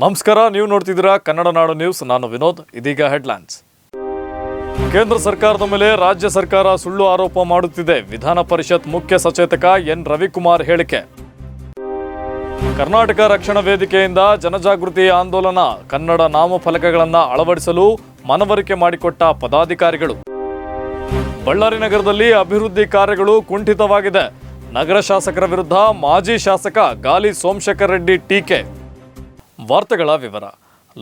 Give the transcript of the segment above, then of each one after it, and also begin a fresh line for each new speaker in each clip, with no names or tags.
ನಮಸ್ಕಾರ, ನೀವು ನೋಡ್ತಿದ್ದೀರಾ ಕನ್ನಡ ನಾಡು ನ್ಯೂಸ್. ನಾನು ವಿನೋದ್. ಇದೀಗ ಹೆಡ್ಲೈನ್ಸ್. ಕೇಂದ್ರ ಸರ್ಕಾರದ ಮೇಲೆ ರಾಜ್ಯ ಸರ್ಕಾರ ಸುಳ್ಳು ಆರೋಪ ಮಾಡುತ್ತಿದೆ. ವಿಧಾನ ಪರಿಷತ್ ಮುಖ್ಯ ಸಚೇತಕ ಎನ್ ರವಿಕುಮಾರ್ ಹೇಳಿಕೆ. ಕರ್ನಾಟಕ ರಕ್ಷಣಾ ವೇದಿಕೆಯಿಂದ ಜನಜಾಗೃತಿ ಆಂದೋಲನ. ಕನ್ನಡ ನಾಮಫಲಕಗಳನ್ನು ಅಳವಡಿಸಲು ಮನವರಿಕೆ ಮಾಡಿಕೊಟ್ಟ ಪದಾಧಿಕಾರಿಗಳು. ಬಳ್ಳಾರಿ ನಗರದಲ್ಲಿ ಅಭಿವೃದ್ಧಿ ಕಾರ್ಯಗಳು ಕುಂಠಿತವಾಗಿದೆ. ನಗರ ಶಾಸಕರ ವಿರುದ್ಧ ಮಾಜಿ ಶಾಸಕ ಗಾಲಿ ಸೋಮಶೇಖರ್ ರೆಡ್ಡಿ ಟೀಕೆ. ವಾರ್ತೆಗಳ ವಿವರ.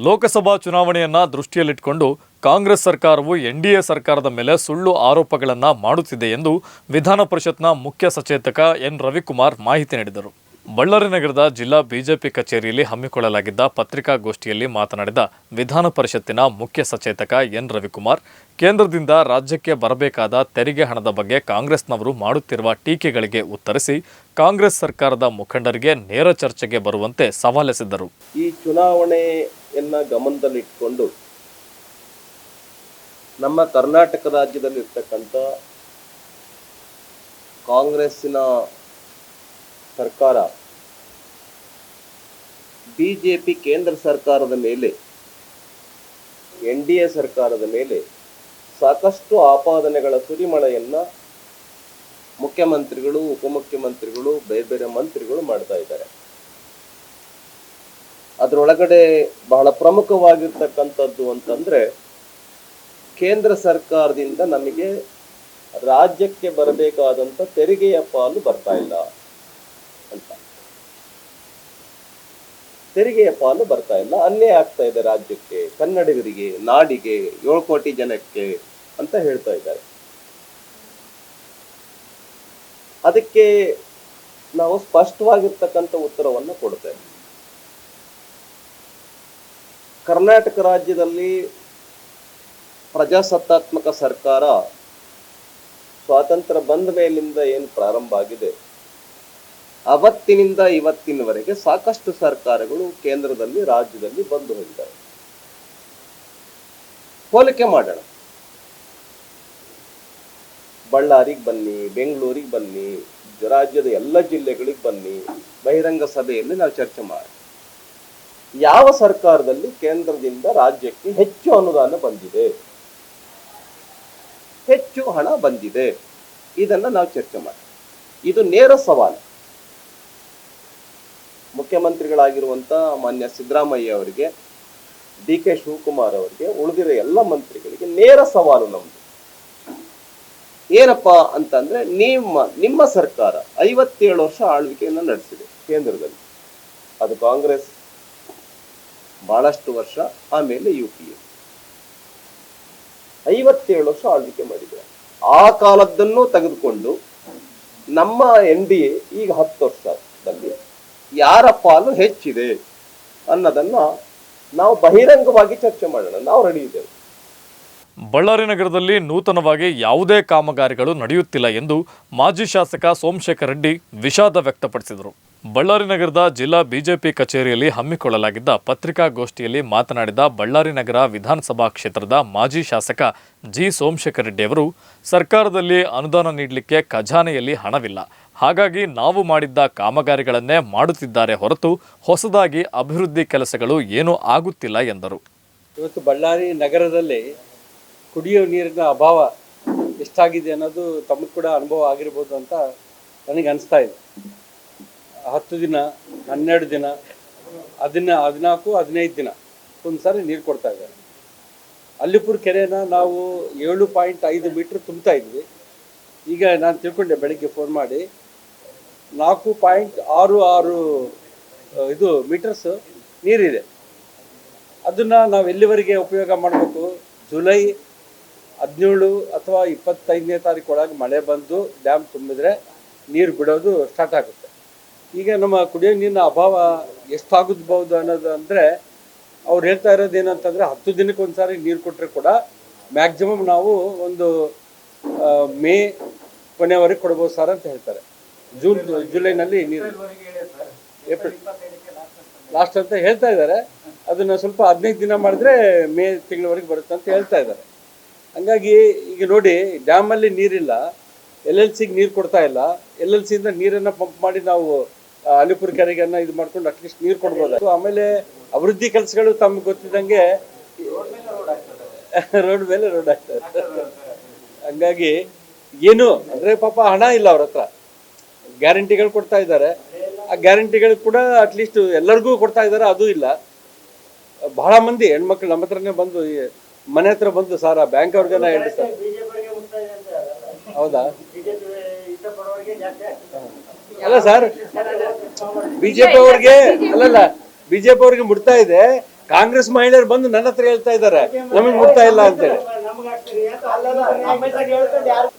ಲೋಕಸಭಾ ಚುನಾವಣೆಯನ್ನು ದೃಷ್ಟಿಯಲ್ಲಿಟ್ಟುಕೊಂಡು ಕಾಂಗ್ರೆಸ್ ಸರ್ಕಾರವು ಎನ್ಡಿಎ ಸರ್ಕಾರದ ಮೇಲೆ ಸುಳ್ಳು ಆರೋಪಗಳನ್ನು ಮಾಡುತ್ತಿದೆ ಎಂದು ವಿಧಾನ ಪರಿಷತ್ನ ಮುಖ್ಯ ಸಚೇತಕ ಎನ್ ರವಿಕುಮಾರ್ ಮಾಹಿತಿ ನೀಡಿದರು. ಬಳ್ಳಾರಿ ನಗರದ ಜಿಲ್ಲಾ ಬಿಜೆಪಿ ಕಚೇರಿಯಲ್ಲಿ ಹಮ್ಮಿಕೊಳ್ಳಲಾಗಿದ್ದ ಪತ್ರಿಕಾಗೋಷ್ಠಿಯಲ್ಲಿ ಮಾತನಾಡಿದ ವಿಧಾನ ಪರಿಷತ್ತಿನ ಮುಖ್ಯ ಸಚೇತಕ ಎನ್ ರವಿಕುಮಾರ್, ಕೇಂದ್ರದಿಂದ ರಾಜ್ಯಕ್ಕೆ ಬರಬೇಕಾದ ತೆರಿಗೆ ಹಣದ ಬಗ್ಗೆ ಕಾಂಗ್ರೆಸ್ನವರು ಮಾಡುತ್ತಿರುವ ಟೀಕೆಗಳಿಗೆ ಉತ್ತರಿಸಿ ಕಾಂಗ್ರೆಸ್ ಸರ್ಕಾರದ ಮುಖಂಡರಿಗೆ ನೇರ ಚರ್ಚೆಗೆ ಬರುವಂತೆ ಸವಾಲೆಸೆದರು.
ಈ ಚುನಾವಣೆಯನ್ನ ಗಮನದಲ್ಲಿಟ್ಟುಕೊಂಡು ನಮ್ಮ ಕರ್ನಾಟಕ ರಾಜ್ಯದಲ್ಲಿರ್ತಕ್ಕಂಥ ಕಾಂಗ್ರೆಸ್ಸಿನ ಸರ್ಕಾರ ಬಿಜೆಪಿ ಕೇಂದ್ರ ಸರ್ಕಾರದ ಮೇಲೆ, ಎನ್ಡಿಎ ಸರ್ಕಾರದ ಮೇಲೆ ಸಾಕಷ್ಟು ಆಪಾದನೆಗಳ ಸುರಿಮಳೆಯನ್ನ ಮುಖ್ಯಮಂತ್ರಿಗಳು, ಉಪಮುಖ್ಯಮಂತ್ರಿಗಳು, ಬೇರೆ ಬೇರೆ ಮಂತ್ರಿಗಳು ಮಾಡ್ತಾ ಇದ್ದಾರೆ. ಅದರೊಳಗಡೆ ಬಹಳ ಪ್ರಮುಖವಾಗಿರ್ತಕ್ಕಂಥದ್ದು ಅಂತಂದ್ರೆ, ಕೇಂದ್ರ ಸರ್ಕಾರದಿಂದ ನಮಗೆ ರಾಜ್ಯಕ್ಕೆ ಬರಬೇಕಾದಂಥ ತೆರಿಗೆಯ ಪಾಲು ಬರ್ತಾ ಇಲ್ಲ ಅಂತ. ತೆರಿಗೆಯ ಪಾಲು ಬರ್ತಾ ಇಲ್ಲ, ಅನ್ಯಾಯ ಆಗ್ತಾ ಇದೆ ರಾಜ್ಯಕ್ಕೆ, ಕನ್ನಡಿಗರಿಗೆ, ನಾಡಿಗೆ, 7 ಕೋಟಿ ಜನಕ್ಕೆ ಅಂತ ಹೇಳ್ತಾ ಇದ್ದಾರೆ. ಅದಕ್ಕೆ ನಾವು ಸ್ಪಷ್ಟವಾಗಿರ್ತಕ್ಕಂಥ ಉತ್ತರವನ್ನು ಕೊಡ್ತೇವೆ. ಕರ್ನಾಟಕ ರಾಜ್ಯದಲ್ಲಿ ಪ್ರಜಾಸತ್ತಾತ್ಮಕ ಸರ್ಕಾರ ಸ್ವಾತಂತ್ರ್ಯ ಬಂದ ಮೇಲಿಂದ ಏನು ಪ್ರಾರಂಭ ಆಗಿದೆ, ಅವತ್ತಿನಿಂದ ಇವತ್ತಿನವರೆಗೆ ಸಾಕಷ್ಟು ಸರ್ಕಾರಗಳು ಕೇಂದ್ರದಲ್ಲಿ, ರಾಜ್ಯದಲ್ಲಿ ಬಂದು ಹೋಗಿದ್ದಾರೆ. ಹೋಲಿಕೆ ಮಾಡೋಣ. ಬಳ್ಳಾರಿಗೆ ಬನ್ನಿ, ಬೆಂಗಳೂರಿಗೆ ಬನ್ನಿ, ರಾಜ್ಯದ ಎಲ್ಲ ಜಿಲ್ಲೆಗಳಿಗೆ ಬನ್ನಿ, ಬಹಿರಂಗ ಸಭೆಯಲ್ಲಿ ನಾವು ಚರ್ಚೆ ಮಾಡಿ. ಯಾವ ಸರ್ಕಾರದಲ್ಲಿ ಕೇಂದ್ರದಿಂದ ರಾಜ್ಯಕ್ಕೆ ಹೆಚ್ಚು ಅನುದಾನ ಬಂದಿದೆ, ಹೆಚ್ಚು ಹಣ ಬಂದಿದೆ, ಇದನ್ನ ನಾವು ಚರ್ಚೆ ಮಾಡಿ. ಇದು ನೇರ ಸವಾಲು. ಮುಖ್ಯಮಂತ್ರಿಗಳಾಗಿರುವಂತ ಮಾನ್ಯ ಸಿದ್ದರಾಮಯ್ಯ ಅವರಿಗೆ, DK ಶಿವಕುಮಾರ್ ಅವರಿಗೆ, ಉಳಿದಿರೋ ಎಲ್ಲ ಮಂತ್ರಿಗಳಿಗೆ ನೇರ ಸವಾಲು ನಮ್ದು. ಏನಪ್ಪಾ ಅಂತಂದ್ರೆ, ನಿಮ್ಮ ಸರ್ಕಾರ 57 ವರ್ಷ ಆಳ್ವಿಕೆಯನ್ನು ನಡೆಸಿದೆ ಕೇಂದ್ರದಲ್ಲಿ. ಅದು ಕಾಂಗ್ರೆಸ್ ಬಹಳಷ್ಟು ವರ್ಷ, ಆಮೇಲೆ UPA 57 ವರ್ಷ ಆಳ್ವಿಕೆ ಮಾಡಿದೆ. ಆ ಕಾಲದ್ದನ್ನು ತೆಗೆದುಕೊಂಡು ನಮ್ಮ NDA ಈಗ 10 ವರ್ಷದಲ್ಲಿ ಯಾರ ಪಾಲು ಹೆಚ್ಚಿದೆ ಅನ್ನೋದನ್ನ ನಾವು ಬಹಿರಂಗವಾಗಿ ಚರ್ಚೆ ಮಾಡೋಣ. ನಾವು ರೆಡಿ ಇದ್ದೇವೆ.
ಬಳ್ಳಾರಿ ನಗರದಲ್ಲಿ ನೂತನವಾಗಿ ಯಾವುದೇ ಕಾಮಗಾರಿಗಳು ನಡೆಯುತ್ತಿಲ್ಲ ಎಂದು ಮಾಜಿ ಶಾಸಕ ಸೋಮಶೇಖರ್ ರೆಡ್ಡಿ ವಿಷಾದ ವ್ಯಕ್ತಪಡಿಸಿದರು. ಬಳ್ಳಾರಿ ನಗರದ ಜಿಲ್ಲಾ ಬಿಜೆಪಿ ಕಚೇರಿಯಲ್ಲಿ ಹಮ್ಮಿಕೊಳ್ಳಲಾಗಿದ್ದ ಪತ್ರಿಕಾಗೋಷ್ಠಿಯಲ್ಲಿ ಮಾತನಾಡಿದ ಬಳ್ಳಾರಿ ನಗರ ವಿಧಾನಸಭಾ ಕ್ಷೇತ್ರದ ಮಾಜಿ ಶಾಸಕ ಜಿ ಸೋಮಶೇಖರ್ ರೆಡ್ಡಿ ಅವರು, ಸರ್ಕಾರದಲ್ಲಿ ಅನುದಾನ ನೀಡಲಿಕ್ಕೆ ಖಜಾನೆಯಲ್ಲಿ ಹಣವಿಲ್ಲ, ಹಾಗಾಗಿ ನಾವು ಮಾಡಿದ್ದ ಕಾಮಗಾರಿಗಳನ್ನೇ ಮಾಡುತ್ತಿದ್ದಾರೆ ಹೊರತು ಹೊಸದಾಗಿ ಅಭಿವೃದ್ಧಿ ಕೆಲಸಗಳು ಏನೂ ಆಗುತ್ತಿಲ್ಲ ಎಂದರು.
ಇವತ್ತು ಬಳ್ಳಾರಿ ನಗರದಲ್ಲಿ ಕುಡಿಯುವ ನೀರಿನ ಅಭಾವ ಎಷ್ಟಾಗಿದೆ ಅನ್ನೋದು ತಮಗೆ ಕೂಡ ಅನುಭವ ಆಗಿರ್ಬೋದು ಅಂತ ನನಗೆ ಅನಿಸ್ತಾ ಇದೆ. 10 ದಿನ, 12 ದಿನ, 14, 15 ದಿನ ಒಂದು ಸಾರಿ ನೀರು ಕೊಡ್ತಾ ಇದ್ದಾರೆ. ಅಲ್ಲಿಪುರ ಕೆರೆನ ನಾವು 7.5 ಮೀಟ್ರ್ ತುಂಬ್ತಾ ಇದ್ವಿ. ಈಗ ನಾನು ತಿಳ್ಕೊಂಡೆ ಬೆಳಿಗ್ಗೆ ಫೋನ್ ಮಾಡಿ, 4.66 ಇದು ಮೀಟರ್ಸ್ ನೀರಿದೆ. ಅದನ್ನು ನಾವು ಎಲ್ಲಿವರೆಗೆ ಉಪಯೋಗ ಮಾಡಬೇಕು? ಜುಲೈ 17 ಅಥವಾ 25ನೇ ತಾರೀಕು ಒಳಗೆ ಮಳೆ ಬಂದು ಡ್ಯಾಮ್ ತುಂಬಿದ್ರೆ ನೀರು ಬಿಡೋದು ಸ್ಟಾರ್ಟ್ ಆಗುತ್ತೆ. ಈಗ ನಮ್ಮ ಕುಡಿಯೋ ನೀರಿನ ಅಭಾವ ಎಷ್ಟಾಗಬಹುದು ಅನ್ನೋದು ಅಂದರೆ, ಅವ್ರು ಹೇಳ್ತಾ ಇರೋದು ಏನಂತಂದರೆ, 10 ದಿನಕ್ಕೆ ಒಂದು ಸಾರಿ ನೀರು ಕೊಟ್ಟರೆ ಕೂಡ ಮ್ಯಾಕ್ಸಿಮಮ್ ನಾವು ಒಂದು ಮೇ ಕೊನೆವರೆಗೆ ಕೊಡ್ಬೋದು ಸರ್ ಅಂತ ಹೇಳ್ತಾರೆ. ಜುಲೈನಲ್ಲಿ ನೀರು, ಏಪ್ರಿಲ್ ಲಾಸ್ಟ್ ಅಂತ ಹೇಳ್ತಾ ಇದ್ದಾರೆ. ಅದನ್ನು ಸ್ವಲ್ಪ 15 ದಿನ ಮಾಡಿದ್ರೆ ಮೇ ತಿಂಗಳವರೆಗೆ ಬರುತ್ತೆ ಅಂತ ಹೇಳ್ತಾ ಇದ್ದಾರೆ. ಹಂಗಾಗಿ ಈಗ ನೋಡಿ, ಡ್ಯಾಮಲ್ಲಿ ನೀರಿಲ್ಲ, LLCಗೆ ನೀರು ಕೊಡ್ತಾ ಇಲ್ಲ. LLCಯಿಂದ ನೀರನ್ನು ಪಂಪ್ ಮಾಡಿ ನಾವು ಅಲಿಪುರ ಕೆರೆಗೆ ಇದು ಮಾಡ್ಕೊಂಡು ಅಟ್ಲೀಸ್ಟ್ ನೀರು ಕೊಡ್ಬೋದು. ಆಮೇಲೆ ಅಭಿವೃದ್ಧಿ ಕೆಲಸಗಳು ತಮ್ಗೆ ಗೊತ್ತಿದ್ದಂಗೆ ರೋಡ್ ಮೇಲೆ ರೋಡ್ ಆಗ್ತದೆ. ಹಂಗಾಗಿ ಏನು ಅಂದ್ರೆ ಪಾಪ ಹಣ ಇಲ್ಲ ಅವ್ರ ಹತ್ರ. ಗ್ಯಾರಂಟಿಗಳು ಕೊಡ್ತಾ ಇದ್ದಾರೆ, ಆ ಗ್ಯಾರಂಟಿಗಳು ಕೂಡ ಅಟ್ಲೀಸ್ಟ್ ಎಲ್ಲರಿಗೂ ಕೊಡ್ತಾ ಇದ್ದಾರೆ, ಅದು ಇಲ್ಲ. ಬಹಳ ಮಂದಿ ಹೆಣ್ಮಕ್ಳು ನಮ್ಮ ಹತ್ರನೇ ಬಂದು ಮನೆ ಹತ್ರ ಬಂದು ಸಾರ ಬ್ಯಾಂಕ್ ಅವ್ರಿಗೆಲ್ಲ ಹೇಳಿ ಸರ್. ಹೌದಾ? ಅಲ್ಲ ಸರ್, ಬಿಜೆಪಿ ಅವ್ರಿಗೆ ಬಿಜೆಪಿ ಅವ್ರಿಗೆ ಮುಟ್ತಾ ಇದೆ. ಕಾಂಗ್ರೆಸ್ ಮಹಿಳೆಯರು ಬಂದು ನನ್ನ ಹತ್ರ ಹೇಳ್ತಾ ಇದ್ದಾರೆ ನಮಗೆ ಮುಟ್ತಾ ಇಲ್ಲ ಅಂತೇಳಿ.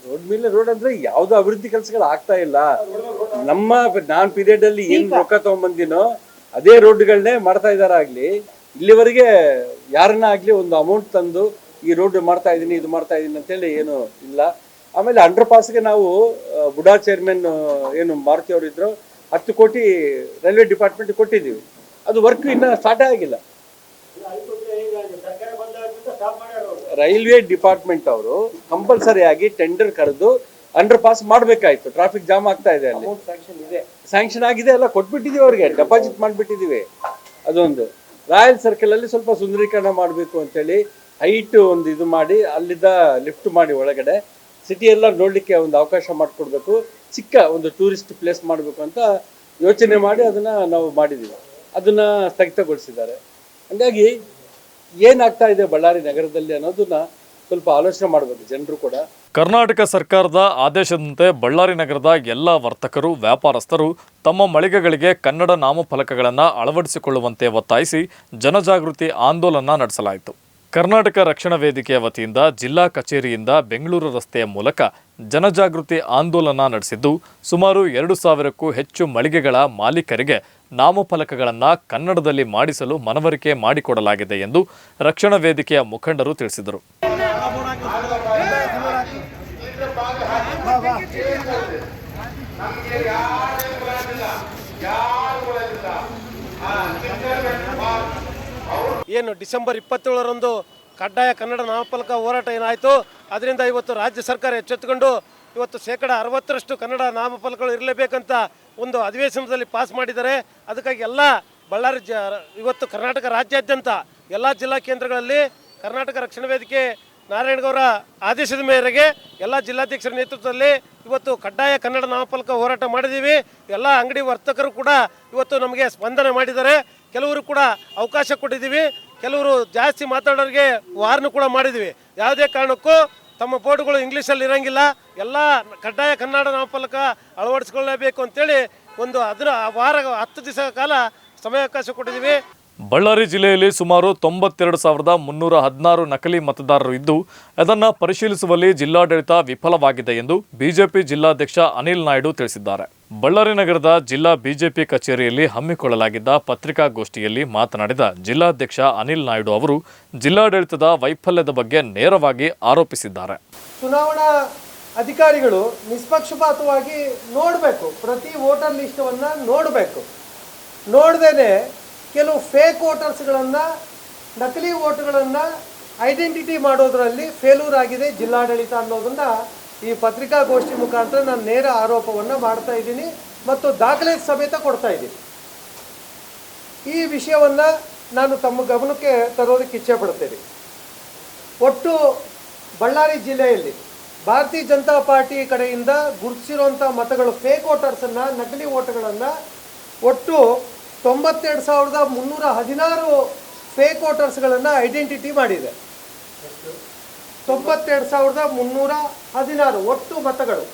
ರೋಡ್ ಮೇಲೆ ರೋಡ್ ಅಂದ್ರೆ ಯಾವ್ದು ಅಭಿವೃದ್ಧಿ ಕೆಲಸಗಳು ಆಗ್ತಾ ಇಲ್ಲ. ನಾನ್ ಪೀರಿಯಡ್ ಅಲ್ಲಿ ಏನ್ ರೊಕ್ಕ ತಗೊಂಡ್ಬಂದಿನೋ ಅದೇ ರೋಡ್ಗಳನ್ನೇ ಮಾಡ್ತಾ ಇದಾರ. ಆಗ್ಲಿ ಇಲ್ಲಿವರೆಗೆ ಯಾರನ್ನ ಆಗ್ಲಿ ಒಂದು ಅಮೌಂಟ್ ತಂದು ಈ ರೋಡ್ ಮಾಡ್ತಾ ಇದೀನಿ ಇದು ಮಾಡ್ತಾ ಇದೀನಿ ಅಂತೇಳಿ ಏನು ಇಲ್ಲ. ಆಮೇಲೆ ಅಂಡರ್ ಪಾಸ್ಗೆ ನಾವು ಬುಡಾ ಚೇರ್ಮನ್ ಏನು ಮಾರುತಿ ಅವರು ಇದ್ರು 10 ಕೋಟಿ ರೈಲ್ವೆ ಡಿಪಾರ್ಟ್ಮೆಂಟ್ ಕೊಟ್ಟಿದ್ದೀವಿ. ಅದು ವರ್ಕ್ ಇನ್ನ ಸ್ಟಾರ್ಟೇ ಆಗಿಲ್ಲ. ರೈಲ್ವೆ ಡಿಪಾರ್ಟ್ಮೆಂಟ್ ಅವರು ಕಂಪಲ್ಸರಿ ಆಗಿ ಟೆಂಡರ್ ಕರೆದು ಅಂಡರ್ ಪಾಸ್ ಮಾಡ್ಬೇಕಾಯ್ತು. ಟ್ರಾಫಿಕ್ ಜಾಮ್ ಆಗ್ತಾ ಇದೆ, ಅಲ್ಲಿ ಸ್ಯಾಂಕ್ಷನ್ ಆಗಿದೆ, ಎಲ್ಲ ಕೊಟ್ಬಿಟ್ಟಿದೀವಿ ಅವ್ರಿಗೆ, ಡೆಪಾಸಿಟ್ ಮಾಡ್ಬಿಟ್ಟಿದೀವಿ. ಅದೊಂದು ರಾಯಲ್ ಸರ್ಕಲ್ ಅಲ್ಲಿ ಸ್ವಲ್ಪ ಸುಂದರೀಕರಣ ಮಾಡಬೇಕು ಅಂತೇಳಿ ಹೈಟ್ ಒಂದು ಇದು ಮಾಡಿ ಅಲ್ಲಿದ್ದ ಲಿಫ್ಟ್ ಮಾಡಿ ಒಳಗಡೆ ಸಿಟಿ ಎಲ್ಲ ನೋಡ್ಲಿಕ್ಕೆ ಒಂದು ಅವಕಾಶ ಮಾಡಿಕೊಡ್ಬೇಕು, ಚಿಕ್ಕ ಒಂದು ಟೂರಿಸ್ಟ್ ಪ್ಲೇಸ್ ಮಾಡಬೇಕು ಅಂತ ಯೋಚನೆ ಮಾಡಿ ಅದನ್ನ ನಾವು ಮಾಡಿದೀವಿ. ಅದನ್ನ ಸ್ಥಗಿತಗೊಳಿಸಿದ್ದಾರೆ. ಹಂಗಾಗಿ ಏನಾಗ್ತಾ ಇದೆ ಬಳ್ಳಾರಿ ನಗರದಲ್ಲಿ ಅನ್ನೋದನ್ನ ಸ್ವಲ್ಪ ಆಲೋಚನೆ ಮಾಡಬೇಕು ಜನರು ಕೂಡ.
ಕರ್ನಾಟಕ ಸರ್ಕಾರದ ಆದೇಶದಂತೆ ಬಳ್ಳಾರಿ ನಗರದ ಎಲ್ಲ ವರ್ತಕರು, ವ್ಯಾಪಾರಸ್ಥರು ತಮ್ಮ ಮಳಿಗೆಗಳಿಗೆ ಕನ್ನಡ ನಾಮಫಲಕಗಳನ್ನು ಅಳವಡಿಸಿಕೊಳ್ಳುವಂತೆ ಒತ್ತಾಯಿಸಿ ಜನಜಾಗೃತಿ ಆಂದೋಲನ ನಡೆಸಲಾಯಿತು. ಕರ್ನಾಟಕ ರಕ್ಷಣಾ ವೇದಿಕೆಯ ವತಿಯಿಂದ ಜಿಲ್ಲಾ ಕಚೇರಿಯಿಂದ ಬೆಂಗಳೂರು ರಸ್ತೆಯ ಮೂಲಕ ಜನಜಾಗೃತಿ ಆಂದೋಲನ ನಡೆಸಿದ್ದು, ಸುಮಾರು 2,000ಕ್ಕೂ ಹೆಚ್ಚು ಮಳಿಗೆಗಳ ಮಾಲೀಕರಿಗೆ ನಾಮಫಲಕಗಳನ್ನು ಕನ್ನಡದಲ್ಲಿ ಮಾಡಿಸಲು ಮನವರಿಕೆ ಮಾಡಿಕೊಡಲಾಗಿದೆ ಎಂದು ರಕ್ಷಣಾ ವೇದಿಕೆಯ ಮುಖಂಡರು ತಿಳಿಸಿದರು.
ಏನು ಡಿಸೆಂಬರ್ 27ರಂದು ಕಡ್ಡಾಯ ಕನ್ನಡ ನಾಮಫಲಕ ಹೋರಾಟ ಏನಾಯಿತು, ಅದರಿಂದ ಇವತ್ತು ರಾಜ್ಯ ಸರ್ಕಾರ ಎಚ್ಚೆತ್ತುಕೊಂಡು ಇವತ್ತು 60% ಕನ್ನಡ ನಾಮಫಲಕಗಳು ಇರಲೇಬೇಕಂತ ಒಂದು ಅಧಿವೇಶನದಲ್ಲಿ ಪಾಸ್ ಮಾಡಿದ್ದಾರೆ. ಅದಕ್ಕಾಗಿ ಎಲ್ಲ ಬಳ್ಳಾರಿ ಇವತ್ತು ಕರ್ನಾಟಕ ರಾಜ್ಯಾದ್ಯಂತ ಎಲ್ಲ ಜಿಲ್ಲಾ ಕೇಂದ್ರಗಳಲ್ಲಿ ಕರ್ನಾಟಕ ರಕ್ಷಣಾ ವೇದಿಕೆ ನಾರಾಯಣಗೌಡ ಆದೇಶದ ಮೇರೆಗೆ ಎಲ್ಲ ಜಿಲ್ಲಾಧ್ಯಕ್ಷರ ನೇತೃತ್ವದಲ್ಲಿ ಇವತ್ತು ಕಡ್ಡಾಯ ಕನ್ನಡ ನಾಮಫಲಕ ಹೋರಾಟ ಮಾಡಿದ್ದೀವಿ. ಎಲ್ಲ ಅಂಗಡಿ ವರ್ತಕರು ಕೂಡ ಇವತ್ತು ನಮಗೆ ಸ್ಪಂದನೆ ಮಾಡಿದ್ದಾರೆ. ಕೆಲವರು ಕೂಡ ಅವಕಾಶ ಕೊಟ್ಟಿದ್ದೀವಿ, ಕೆಲವರು ಜಾಸ್ತಿ ಮಾತಾಡೋರಿಗೆ ವಾರ್ನು ಕೂಡ ಮಾಡಿದ್ದೀವಿ. ಯಾವುದೇ ಕಾರಣಕ್ಕೂ ತಮ್ಮ ಬೋರ್ಡ್ಗಳು ಇಂಗ್ಲೀಷಲ್ಲಿ ಇರೋಂಗಿಲ್ಲ, ಎಲ್ಲ ಕಡ್ಡಾಯ ಕನ್ನಡ ನಾಮಫಲಕ ಅಳವಡಿಸ್ಕೊಳ್ಳಬೇಕು ಅಂತೇಳಿ ಒಂದು ವಾರ 10 ದಿವಸ ಕಾಲ ಸಮಯಾವಕಾಶ ಕೊಟ್ಟಿದ್ದೀವಿ.
ಬಳ್ಳಾರಿ ಜಿಲ್ಲೆಯಲ್ಲಿ ಸುಮಾರು 92,316 ನಕಲಿ ಮತದಾರರು ಇದ್ದು, ಅದನ್ನು ಪರಿಶೀಲಿಸುವಲ್ಲಿ ಜಿಲ್ಲಾಡಳಿತ ವಿಫಲವಾಗಿದೆ ಎಂದು ಬಿಜೆಪಿ ಜಿಲ್ಲಾಧ್ಯಕ್ಷ ಅನಿಲ್ ನಾಯ್ಡು ತಿಳಿಸಿದ್ದಾರೆ. ಬಳ್ಳಾರಿ ನಗರದ ಜಿಲ್ಲಾ ಬಿಜೆಪಿ ಕಚೇರಿಯಲ್ಲಿ ಹಮ್ಮಿಕೊಳ್ಳಲಾಗಿದ್ದ ಪತ್ರಿಕಾಗೋಷ್ಠಿಯಲ್ಲಿ ಮಾತನಾಡಿದ ಜಿಲ್ಲಾಧ್ಯಕ್ಷ ಅನಿಲ್ ನಾಯ್ಡು ಅವರು ಜಿಲ್ಲಾಡಳಿತದ ವೈಫಲ್ಯದ ಬಗ್ಗೆ ನೇರವಾಗಿ ಆರೋಪಿಸಿದ್ದಾರೆ.
ಚುನಾವಣಾ ಅಧಿಕಾರಿಗಳು ನಿಷ್ಪಕ್ಷಪಾತವಾಗಿ ನೋಡಬೇಕು, ಪ್ರತಿ ವೋಟರ್ ಲಿಸ್ಟನ್ನು ನೋಡಬೇಕು. ನೋಡ್ದೇನೆ ಕೆಲವು ಫೇಕ್ ವೋಟರ್ಸ್ಗಳನ್ನು, ನಕಲಿ ವೋಟ್ಗಳನ್ನು ಐಡೆಂಟಿಟಿ ಮಾಡೋದರಲ್ಲಿ ಫೇಲ್ಯೂರ್ ಆಗಿದೆ ಜಿಲ್ಲಾಡಳಿತ ಅನ್ನೋದನ್ನು ಈ ಪತ್ರಿಕಾಗೋಷ್ಠಿ ಮುಖಾಂತರ ನಾನು ನೇರ ಆರೋಪವನ್ನು ಮಾಡ್ತಾ ಇದ್ದೀನಿ ಮತ್ತು ದಾಖಲೆ ಸಮೇತ ಕೊಡ್ತಾ ಇದ್ದೀನಿ. ಈ ವಿಷಯವನ್ನು ನಾನು ತಮ್ಮ ಗಮನಕ್ಕೆ ತರೋದಕ್ಕೆ ಇಚ್ಛೆ ಪಡ್ತೇನೆ. ಒಟ್ಟು ಬಳ್ಳಾರಿ ಜಿಲ್ಲೆಯಲ್ಲಿ ಭಾರತೀಯ ಜನತಾ ಪಾರ್ಟಿ ಕಡೆಯಿಂದ ಗುರುತಿಸಿರುವಂಥ ಮತಗಳು, ಫೇಕ್ ವೋಟರ್ಸನ್ನು, ನಕಲಿ ವೋಟ್ಗಳನ್ನು ಒಟ್ಟು 92,316 ಫೇಕ್ ವೋಟರ್ಸ್ಗಳನ್ನು ಐಡೆಂಟಿಟಿ ಮಾಡಿದೆ. 92,316 ಒಟ್ಟು ಮತಗಳು.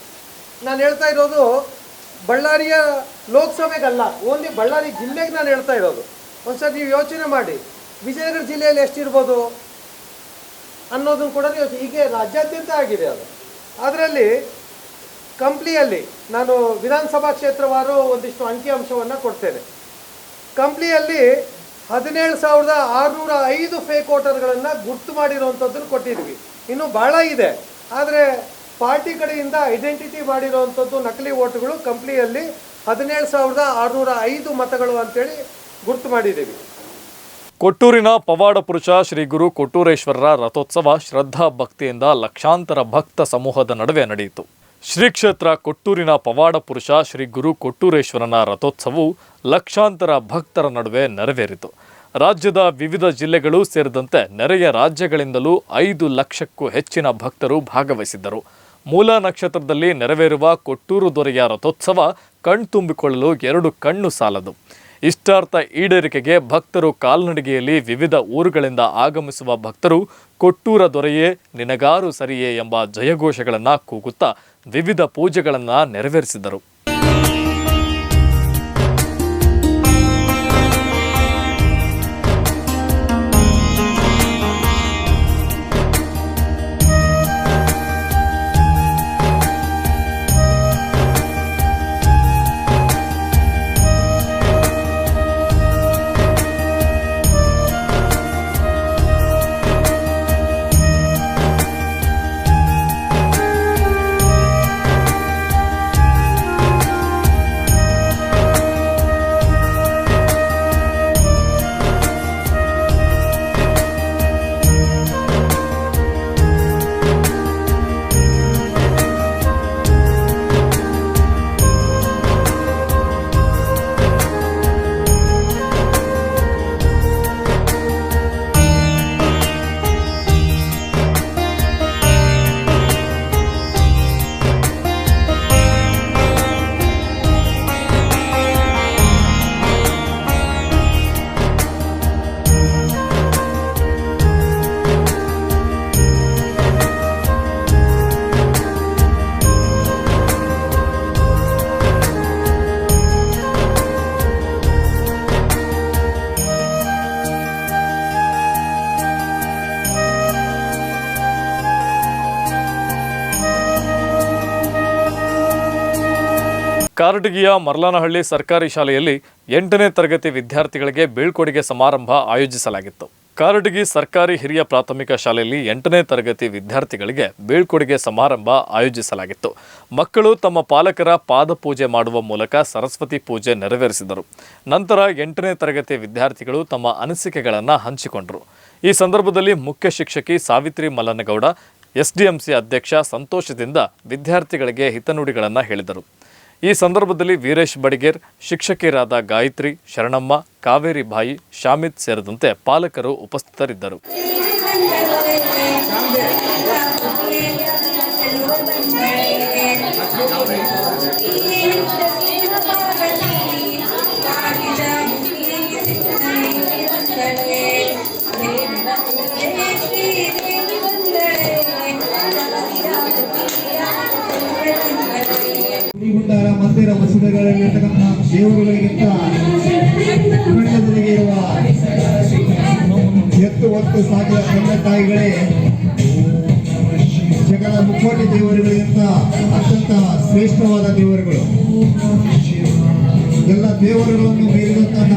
ನಾನು ಹೇಳ್ತಾ ಇರೋದು ಬಳ್ಳಾರಿಯ ಲೋಕಸಭೆಗಲ್ಲ, ಓನ್ಲಿ ಬಳ್ಳಾರಿ ಜಿಲ್ಲೆಗೆ ನಾನು ಹೇಳ್ತಾ ಇರೋದು. ಒಂದ್ಸರಿ ನೀವು ಯೋಚನೆ ಮಾಡಿ, ವಿಜಯನಗರ ಜಿಲ್ಲೆಯಲ್ಲಿ ಎಷ್ಟಿರ್ಬೋದು ಅನ್ನೋದನ್ನು ಕೂಡ ಯೋಚನೆ. ಹೀಗೆ ರಾಜ್ಯಾದ್ಯಂತ ಆಗಿದೆ ಅದು. ಅದರಲ್ಲಿ ಕಂಪ್ಲಿಯಲ್ಲಿ ನಾನು ವಿಧಾನಸಭಾ ಕ್ಷೇತ್ರವಾರು ಒಂದಿಷ್ಟು ಅಂಕಿಅಂಶವನ್ನು ಕೊಡ್ತೇನೆ. ಕಂಪ್ಲಿಯಲ್ಲಿ 17,605 ಫೇಕ್ ವೋಟರ್ಗಳನ್ನು ಗುರ್ತು ಮಾಡಿರುವಂಥದ್ದನ್ನು ಕೊಟ್ಟಿದ್ವಿ. ಇನ್ನೂ ಭಾಳ ಇದೆ, ಆದರೆ ಪಾರ್ಟಿ ಕಡೆಯಿಂದ ಐಡೆಂಟಿಟಿ ಮಾಡಿರುವಂಥದ್ದು ನಕಲಿ ವೋಟ್ಗಳು ಕಂಪ್ಲಿಯಲ್ಲಿ 17,605 ಮತಗಳು ಅಂತೇಳಿ ಗುರ್ತು ಮಾಡಿದ್ದೀವಿ.
ಕೊಟ್ಟೂರಿನ ಪವಾಡ ಪುರುಷ ಶ್ರೀ ಗುರು ಕೊಟ್ಟೂರೇಶ್ವರರ ರಥೋತ್ಸವ ಶ್ರದ್ಧಾ ಭಕ್ತಿಯಿಂದ ಲಕ್ಷಾಂತರ ಭಕ್ತ ಸಮೂಹದ ನಡುವೆ ನಡೆಯಿತು. ಶ್ರೀ ಕ್ಷೇತ್ರ ಕೊಟ್ಟೂರಿನ ಪವಾಡ ಪುರುಷ ಶ್ರೀ ಗುರು ಕೊಟ್ಟೂರೇಶ್ವರನ ರಥೋತ್ಸವವು ಲಕ್ಷಾಂತರ ಭಕ್ತರ ನಡುವೆ ನೆರವೇರಿತು. ರಾಜ್ಯದ ವಿವಿಧ ಜಿಲ್ಲೆಗಳು ಸೇರಿದಂತೆ ನೆರೆಯ ರಾಜ್ಯಗಳಿಂದಲೂ 5 ಲಕ್ಷಕ್ಕೂ ಹೆಚ್ಚಿನ ಭಕ್ತರು ಭಾಗವಹಿಸಿದ್ದರು. ಮೂಲ ನಕ್ಷತ್ರದಲ್ಲಿ ನೆರವೇರುವ ಕೊಟ್ಟೂರು ದೊರೆಯ ರಥೋತ್ಸವ ಕಣ್ತುಂಬಿಕೊಳ್ಳಲು 2 ಕಣ್ಣು ಸಾಲದು. ಇಷ್ಟಾರ್ಥ ಈಡೇರಿಕೆಗೆ ಭಕ್ತರು ಕಾಲ್ನಡಿಗೆಯಲ್ಲಿ ವಿವಿಧ ಊರುಗಳಿಂದ ಆಗಮಿಸುವ ಭಕ್ತರು ಕೊಟ್ಟೂರ ದೊರೆಯೇ ನಿನಗಾರು ಸರಿಯೇ ಎಂಬ ಜಯಘೋಷಗಳನ್ನು ಕೂಗುತ್ತಾ ವಿವಿಧ ಪೂಜೆಗಳನ್ನು ನೆರವೇರಿಸಿದರು. ಕಾರಟಗಿಯ ಮರ್ಲಾನಹಳ್ಳಿ ಸರ್ಕಾರಿ ಶಾಲೆಯಲ್ಲಿ 8ನೇ ತರಗತಿ ವಿದ್ಯಾರ್ಥಿಗಳಿಗೆ ಬೀಳ್ಕೊಡುಗೆ ಸಮಾರಂಭ ಆಯೋಜಿಸಲಾಗಿತ್ತು. ಕಾರಟಗಿ ಸರ್ಕಾರಿ ಹಿರಿಯ ಪ್ರಾಥಮಿಕ ಶಾಲೆಯಲ್ಲಿ 8ನೇ ತರಗತಿ ವಿದ್ಯಾರ್ಥಿಗಳಿಗೆ ಬೀಳ್ಕೊಡುಗೆ ಸಮಾರಂಭ ಆಯೋಜಿಸಲಾಗಿತ್ತು. ಮಕ್ಕಳು ತಮ್ಮ ಪಾಲಕರ ಪಾದಪೂಜೆ ಮಾಡುವ ಮೂಲಕ ಸರಸ್ವತಿ ಪೂಜೆ ನೆರವೇರಿಸಿದರು. ನಂತರ 8ನೇ ತರಗತಿ ವಿದ್ಯಾರ್ಥಿಗಳು ತಮ್ಮ ಅನಿಸಿಕೆಗಳನ್ನು ಹಂಚಿಕೊಂಡರು. ಈ ಸಂದರ್ಭದಲ್ಲಿ ಮುಖ್ಯ ಶಿಕ್ಷಕಿ ಸಾವಿತ್ರಿ ಮಲ್ಲನಗೌಡ, ಎಸ್ಡಿಎಂಸಿ ಅಧ್ಯಕ್ಷ ಸಂತೋಷದಿಂದ ವಿದ್ಯಾರ್ಥಿಗಳಿಗೆ ಹಿತನುಡಿಗಳನ್ನು ಹೇಳಿದರು. ಈ ಸಂದರ್ಭದಲ್ಲಿ ವೀರೇಶ್ ಬಡಿಗೇರ್, ಶಿಕ್ಷಕಿಯರಾದ ಗಾಯತ್ರಿ, ಶರಣಮ್ಮ, ಕಾವೇರಿ ಬಾಯಿ, ಶಾಮಿತ್ ಸೇರಿದಂತೆ ಪಾಲಕರು ಉಪಸ್ಥಿತರಿದ್ದರು.
ಮಂದಿರ ಮಸೂದೆಗಳಲ್ಲಿರ್ತಕ್ಕಂಥ ದೇವರುಗಳಿಗಿಂತ ಪ್ರಪಂಚದಲ್ಲಿಗೆ ಇರುವ ಎತ್ತು ಹೊತ್ತು ಸಾಕಿದ ತಂದೆ ತಾಯಿಗಳೇ ಜಗದ ಮುಕ್ಕೋಟಿ ದೇವರುಗಳಿಗಿಂತ ಅತ್ಯಂತ ಶ್ರೇಷ್ಠವಾದ ದೇವರುಗಳು. ಎಲ್ಲ ದೇವರುಗಳನ್ನು ಮೀರಿದಂತಹ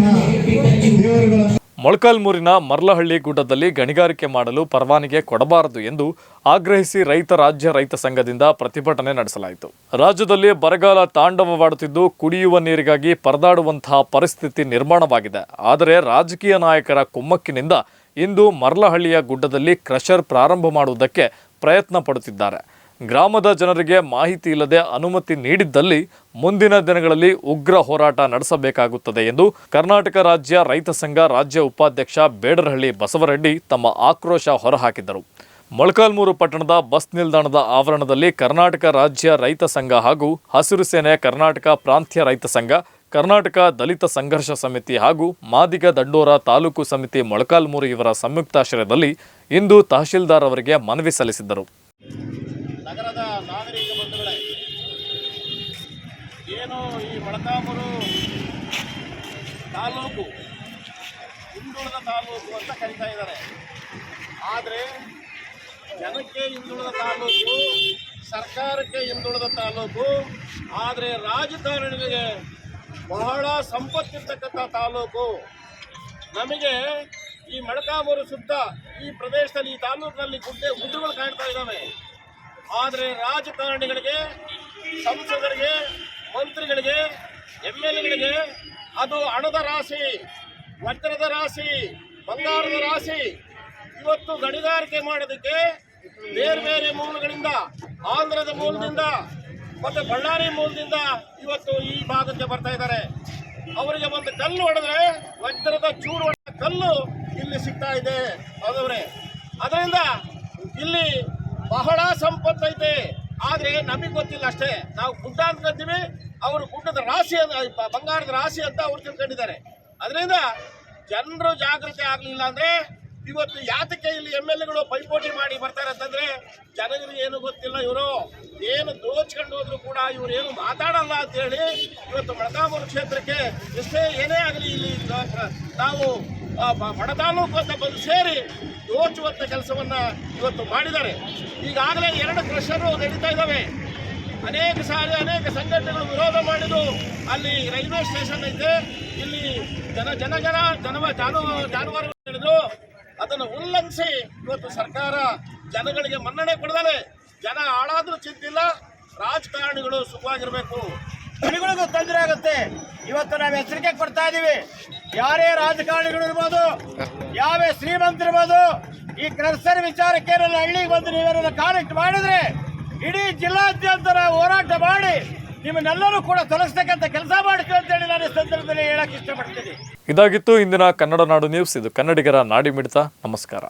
ದೇವರುಗಳನ್ನು
ಮೊಳಕಾಲ್ಮೂರಿನ ಮರ್ಲಹಳ್ಳಿ ಗುಡ್ಡದಲ್ಲಿ ಗಣಿಗಾರಿಕೆ ಮಾಡಲು ಪರವಾನಗಿ ಕೊಡಬಾರದು ಎಂದು ಆಗ್ರಹಿಸಿ ರಾಜ್ಯ ರೈತ ಸಂಘದಿಂದ ಪ್ರತಿಭಟನೆ ನಡೆಸಲಾಯಿತು. ರಾಜ್ಯದಲ್ಲಿ ಬರಗಾಲ ತಾಂಡವವಾಡುತ್ತಿದ್ದು ಕುಡಿಯುವ ನೀರಿಗಾಗಿ ಪರದಾಡುವಂತಹ ಪರಿಸ್ಥಿತಿ ನಿರ್ಮಾಣವಾಗಿದೆ. ಆದರೆ ರಾಜಕೀಯ ನಾಯಕರ ಕುಮ್ಮಕ್ಕಿನಿಂದ ಇಂದು ಮರ್ಲಹಳ್ಳಿಯ ಗುಡ್ಡದಲ್ಲಿ ಕ್ರಷರ್ ಪ್ರಾರಂಭ ಮಾಡುವುದಕ್ಕೆ ಪ್ರಯತ್ನ ಪಡುತ್ತಿದ್ದಾರೆ. ಗ್ರಾಮದ ಜನರಿಗೆ ಮಾಹಿತಿ ಇಲ್ಲದೆ ಅನುಮತಿ ನೀಡಿದ್ದಲ್ಲಿ ಮುಂದಿನ ದಿನಗಳಲ್ಲಿ ಉಗ್ರ ಹೋರಾಟ ನಡೆಸಬೇಕಾಗುತ್ತದೆ ಎಂದು ಕರ್ನಾಟಕ ರಾಜ್ಯ ರೈತ ಸಂಘ ರಾಜ್ಯ ಉಪಾಧ್ಯಕ್ಷ ಬೇಡರಹಳ್ಳಿ ಬಸವರೆಡ್ಡಿ ತಮ್ಮ ಆಕ್ರೋಶ ಹೊರಹಾಕಿದರು. ಮೊಳಕಾಲ್ಮೂರು ಪಟ್ಟಣದ ಬಸ್ ನಿಲ್ದಾಣದ ಆವರಣದಲ್ಲಿ ಕರ್ನಾಟಕ ರಾಜ್ಯ ರೈತ ಸಂಘ ಹಾಗೂ ಹಸಿರು ಸೇನೆ ಕರ್ನಾಟಕ ಪ್ರಾಂತ್ಯ ರೈತ ಸಂಘ, ಕರ್ನಾಟಕ ದಲಿತ ಸಂಘರ್ಷ ಸಮಿತಿ ಹಾಗೂ ಮಾದಿಗ ದಂಡೋರ ತಾಲೂಕು ಸಮಿತಿ ಮೊಳಕಾಲ್ಮೂರು ಇವರ ಸಂಯುಕ್ತಾಶ್ರಯದಲ್ಲಿ ಇಂದು ತಹಶೀಲ್ದಾರ್ ಅವರಿಗೆ ಮನವಿ ಸಲ್ಲಿಸಿದ್ದರು.
ನಗರದ ನಾಗರಿಕ ಬಂಧುಗಳೇ, ಏನು ಈ ಮೊಳಕಾಲ್ಮೂರು ತಾಲೂಕು ಹಿಂದುಳಿದ ತಾಲೂಕು ಅಂತ ಕರೀತಾ ಇದ್ದಾರೆ. ಆದರೆ ಜನಕ್ಕೆ ಹಿಂದುಳಿದ ತಾಲೂಕು, ಸರ್ಕಾರಕ್ಕೆ ಹಿಂದುಳಿದ ತಾಲೂಕು, ಆದರೆ ರಾಜಕಾರಣಿಗಳಿಗೆ ಬಹಳ ಸಂಪತ್ತಿರ್ತಕ್ಕಂಥ ತಾಲೂಕು. ನಮಗೆ ಈ ಮೊಳಕಾಲ್ಮೂರು ಸುತ್ತ ಈ ಪ್ರದೇಶದಲ್ಲಿ, ಈ ತಾಲೂಕಿನಲ್ಲಿ ಗುಡ್ಡಗಳು ಕಾಣ್ತಾ ಇದ್ದಾವೆ. ಆದರೆ ರಾಜಕಾರಣಿಗಳಿಗೆ, ಸಂಸದರಿಗೆ, ಮಂತ್ರಿಗಳಿಗೆ, MLAಗಳಿಗೆ ಅದು ಹಣದ ರಾಶಿ, ವಜ್ರದ ರಾಶಿ, ಬಂಗಾರದ ರಾಶಿ. ಇವತ್ತು ಗಣಿಗಾರಿಕೆ ಮಾಡೋದಕ್ಕೆ ಬೇರೆ ಬೇರೆ ಮೂಲಗಳಿಂದ, ಆಂಧ್ರದ ಮೂಲದಿಂದ ಮತ್ತು ಬಳ್ಳಾರಿ ಮೂಲದಿಂದ ಇವತ್ತು ಈ ಭಾಗಕ್ಕೆ ಬರ್ತಾ ಇದ್ದಾರೆ. ಅವರಿಗೆ ಒಂದು ಕಲ್ಲು ಹೊಡೆದ್ರೆ ವಜ್ರದ ಚೂರು ಕಲ್ಲು ಇಲ್ಲಿ ಸಿಗ್ತಾ ಇದೆ ಹೌದವ್ರೆ. ಅದರಿಂದ ಇಲ್ಲಿ ಬಹಳ ಸಂಪತ್ತೈತೆ, ಆದರೆ ನಮಗೆ ಗೊತ್ತಿಲ್ಲ ಅಷ್ಟೇ. ನಾವು ಗುಡ್ಡ ಅನ್ಕೊಂತೀವಿ, ಅವರು ಗುಡ್ಡದ ರಾಶಿ ಬಂಗಾರದ ರಾಶಿ ಅಂತ ಅವ್ರು ತಿಳ್ಕೊಂಡಿದ್ದಾರೆ. ಅದರಿಂದ ಜನರು ಜಾಗೃತಿ ಆಗಲಿಲ್ಲ ಅಂದರೆ ಇವತ್ತು ಯಾತಕ್ಕೆ ಇಲ್ಲಿ MLAಗಳು ಪೈಪೋಟಿ ಮಾಡಿ ಬರ್ತಾರೆ ಅಂತಂದ್ರೆ ಜನರಿಗೆ ಏನು ಗೊತ್ತಿಲ್ಲ, ಇವರು ಏನು ದೋಚ್ಕೊಂಡು ಹೋದ್ರು ಕೂಡ ಇವರು ಏನು ಮಾತಾಡಲ್ಲ ಅಂತೇಳಿ ಇವತ್ತು ಮೊಳಕಾಲ್ಮೂರು ಕ್ಷೇತ್ರಕ್ಕೆ ಎಷ್ಟೇ ಏನೇ ಆಗಲಿ ಇಲ್ಲಿ ನಾವು ಬಡ ತಾಲೂಕು ಅಂತ ಬಂದು ಸೇರಿ ದೋಚುವಂಥ ಕೆಲಸವನ್ನ ಇವತ್ತು ಮಾಡಿದ್ದಾರೆ. ಈಗಾಗಲೇ 2 ಕ್ರಷರು ನಡೀತಾ ಇದ್ದಾವೆ. ಅನೇಕ ಸಾರಿ ಅನೇಕ ಸಂಘಟನೆಗಳು ವಿರೋಧ ಮಾಡಿದ್ದು. ಅಲ್ಲಿ ರೈಲ್ವೆ ಸ್ಟೇಷನ್ ಐತೆ, ಇಲ್ಲಿ ಜಾನುವಾರುಗಳು ಹೇಳಿದ್ರು, ಅದನ್ನು ಉಲ್ಲಂಘಿಸಿ ಇವತ್ತು ಸರ್ಕಾರ ಜನಗಳಿಗೆ ಮನ್ನಣೆ ಕೊಡದಲೆ ಜನ ಹಾಳಾದ್ರೂ ಚಿಂತಿಲ್ಲ, ರಾಜಕಾರಣಿಗಳು ಸುಖವಾಗಿರ್ಬೇಕು. ಜನಗಳಿಗೂ ತೊಂದರೆ ಆಗುತ್ತೆ. ಇವತ್ತು ನಾವು ಎಚ್ಚರಿಕೆ ಕೊಡ್ತಾ ಇದ್ದೀವಿ, ಯಾರೇ ರಾಜಕಾರಣಿಗಳು ಇರ್ಬೋದು, ಯಾವೇ ಶ್ರೀಮಂತರಿರ್ಬೋದು, ಈ ಕ್ರಷರ್ ವಿಚಾರಕ್ಕೆ ಹಳ್ಳಿಗೆ ಬಂದು ನೀವೇನಾದ್ರು ಕಾನೆಕ್ಟ್ ಮಾಡಿದ್ರೆ ಇಡೀ ಜಿಲ್ಲಾದ್ಯಂತ ಹೋರಾಟ ಮಾಡಿ ನಿಮ್ಮನ್ನೆಲ್ಲರೂ ಕೂಡ ತೊಲಗಿಸ್ತಕ್ಕಂಥ ಕೆಲಸ ಮಾಡ್ತೀವಿ ಅಂತೇಳಿ ನಾನು ಈ ಸಂದರ್ಭದಲ್ಲಿ ಹೇಳಕ್ ಇಷ್ಟಪಡ್ತೀನಿ.
ಇದಾಗಿತ್ತು ಇಂದಿನ ಕನ್ನಡ ನಾಡು ನ್ಯೂಸ್. ಇದು ಕನ್ನಡಿಗರ ನಾಡಿ ಮಿಡಿತ. ನಮಸ್ಕಾರ.